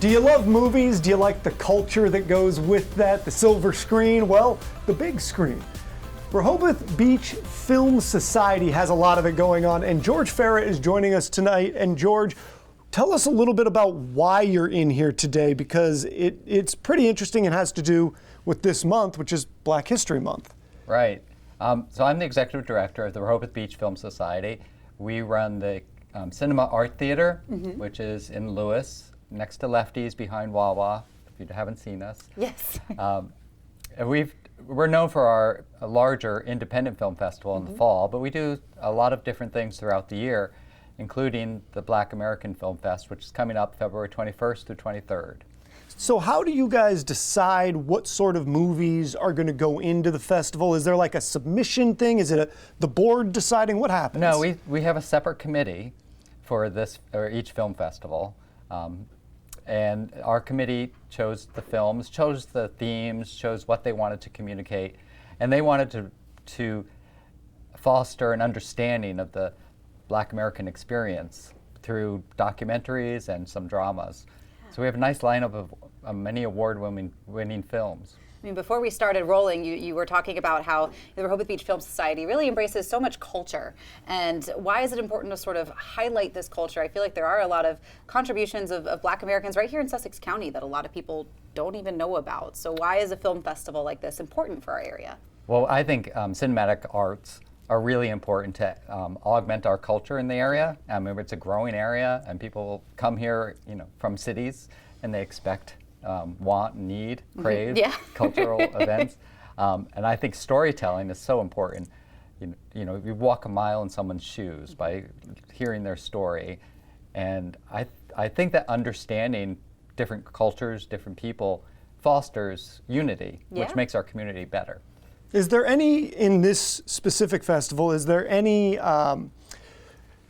Do you love movies? Do you like the culture that goes with that? The silver screen? Well, the big screen. Rehoboth Beach Film Society has a lot of it going on, and George Farrah is joining us tonight. And George, tell us a little bit about why you're in here today, because it's pretty interesting and has to do with this month, which is Black History Month. Right. So I'm the executive director of the Rehoboth Beach Film Society. We run the Cinema Art Theater, which is in Lewis, next to Lefty's behind Wawa, if you haven't seen us. Yes. We're known for our larger independent film festival in the fall, but we do a lot of different things throughout the year, including the Black American Film Fest, which is coming up February 21st through 23rd. So how do you guys decide what sort of movies are going to go into the festival? Is there like a submission thing? Is it the board deciding? What happens? No, we have a separate committee for each film festival. And our committee chose the films, chose the themes, chose what they wanted to communicate, and they wanted to foster an understanding of the Black American experience through documentaries and some dramas. So we have a nice lineup of many award-winning films. I mean, before we started rolling, you were talking about how the Rehoboth Beach Film Society really embraces so much culture. And why is it important to sort of highlight this culture? I feel like there are a lot of contributions of Black Americans right here in Sussex County that a lot of people don't even know about. So why is a film festival like this important for our area? Well, I think cinematic arts are really important to augment our culture in the area. I mean, it's a growing area, and people come here, from cities, and they expect, want, need, crave cultural events. And I think storytelling is so important. You walk a mile in someone's shoes by hearing their story. And I think that understanding different cultures, different people, fosters unity, which makes our community better. Is there any, in this specific festival, is there any,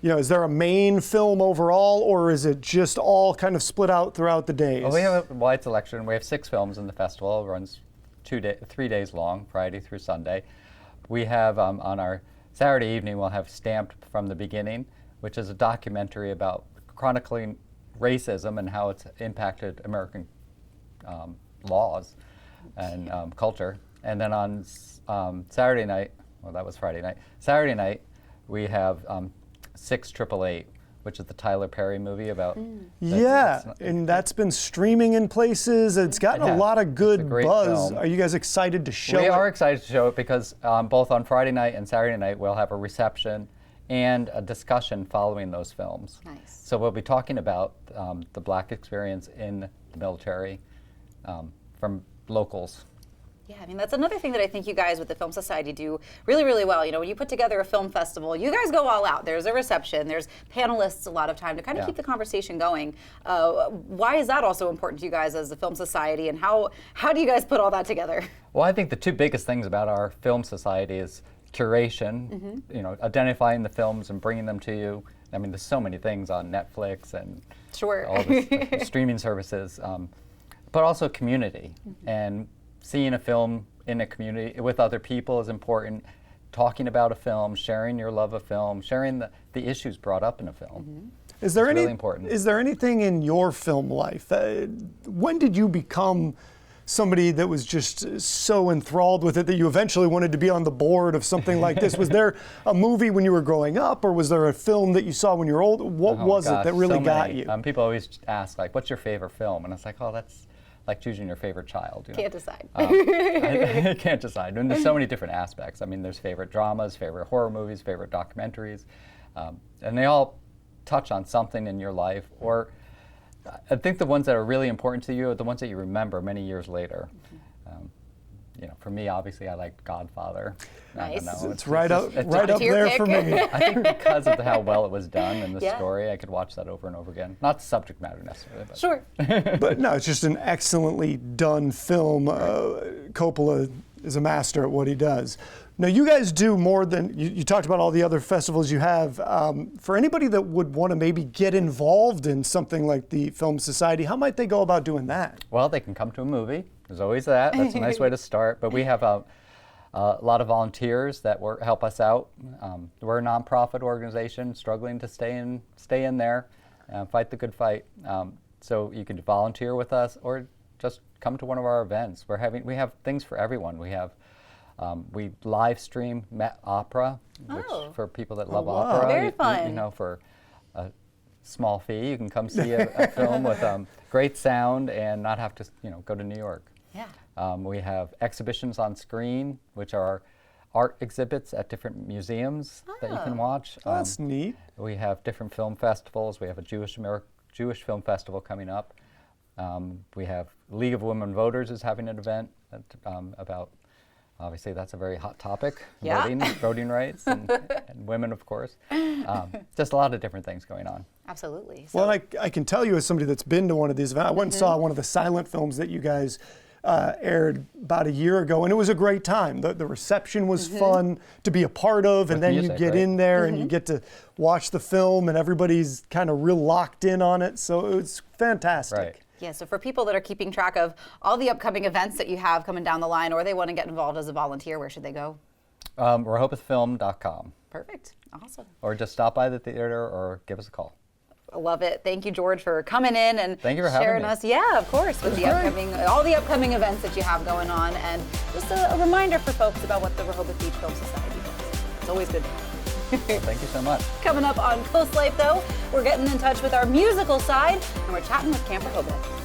is there a main film overall, or is it just all kind of split out throughout the days? Well, we have a wide selection. We have 6 films in the festival. It runs 3 days long, Friday through Sunday. We have, on our Saturday evening, we'll have Stamped from the Beginning, which is a documentary about chronicling racism and how it's impacted American laws and culture. And then on Saturday night, well, that was Friday night. Saturday night, we have 688, which is the Tyler Perry movie about. And that's been streaming in places. It's gotten a lot of good buzz. Film. Are you guys excited to show it? We are excited to show it because both on Friday night and Saturday night, we'll have a reception and a discussion following those films. Nice. So we'll be talking about the Black experience in the military from locals. Yeah, I mean, that's another thing that I think you guys with the Film Society do really, really well. When you put together a film festival, you guys go all out. There's a reception, there's panelists a lot of time to kind of keep the conversation going. Why is that also important to you guys as the Film Society, and how do you guys put all that together? Well, I think the 2 biggest things about our Film Society is curation, identifying the films and bringing them to you. I mean, there's so many things on Netflix and all the streaming services, but also community. And seeing a film in a community with other people is important. Talking about a film, sharing your love of film, sharing the issues brought up in a film. Is there really important. Is there anything in your film life? When did you become somebody that was just so enthralled with it that you eventually wanted to be on the board of something like this? Was there a movie when you were growing up, or was there a film that you saw when you were old? What was it that really got you? People always ask, what's your favorite film? And it's like, that's like choosing your favorthey child. Can't decide. I can't decide. And there's so many different aspects. I mean, there's favorite dramas, favorite horror movies, favorite documentaries, and they all touch on something in your life. Or I think the ones that are really important to you are the ones that you remember many years later. For me, obviously, I like Godfather. Nice. I don't know. It's right up there for me. I think because of how well it was done and the story, I could watch that over and over again. Not the subject matter necessarily. But. Sure. But no, it's just an excellently done film. Coppola is a master at what he does. Now, you guys do more than, you talked about all the other festivals you have. For anybody that would want to maybe get involved in something like the Film Society, how might they go about doing that? Well, they can come to a movie. There's always that. That's a nice way to start. But we have a lot of volunteers that help us out. We're a nonprofit organization struggling to stay in there, fight the good fight. So you could volunteer with us or just come to one of our events. We have things for everyone. We live stream Met Opera, which for people that love opera. Very fun. You know, for a small fee, you can come see a film with great sound and not have to, go to New York. Yeah. We have exhibitions on screen, which are art exhibits at different museums that you can watch. Oh, that's neat. We have different film festivals. We have a Jewish Film Festival coming up. We have League of Women Voters is having an event about, obviously that's a very hot topic, voting rights, and women, of course. Just a lot of different things going on. Absolutely. Well, I can tell you as somebody that's been to one of these events, I went and saw one of the silent films that you guys aired about a year ago, and it was a great time. The reception was fun to be a part of, and then music, you get right? in there and you get to watch the film, and everybody's kind of real locked in on it, so it's fantastic. Right. Yeah, so for people that are keeping track of all the upcoming events that you have coming down the line, or they want to get involved as a volunteer, where should they go? RehobothFilm.com. Perfect. Awesome. Or just stop by the theater or give us a call. I love it. Thank you, George, for coming in and Thank you for having sharing me. us. Yeah, of course, with all the upcoming events that you have going on, and just a reminder for folks about what the Rehoboth Beach Film Society does. It's always good. Well, thank you so much. Coming up on CoastLife, though, we're getting in touch with our musical side, and we're chatting with Camp Rehoboth.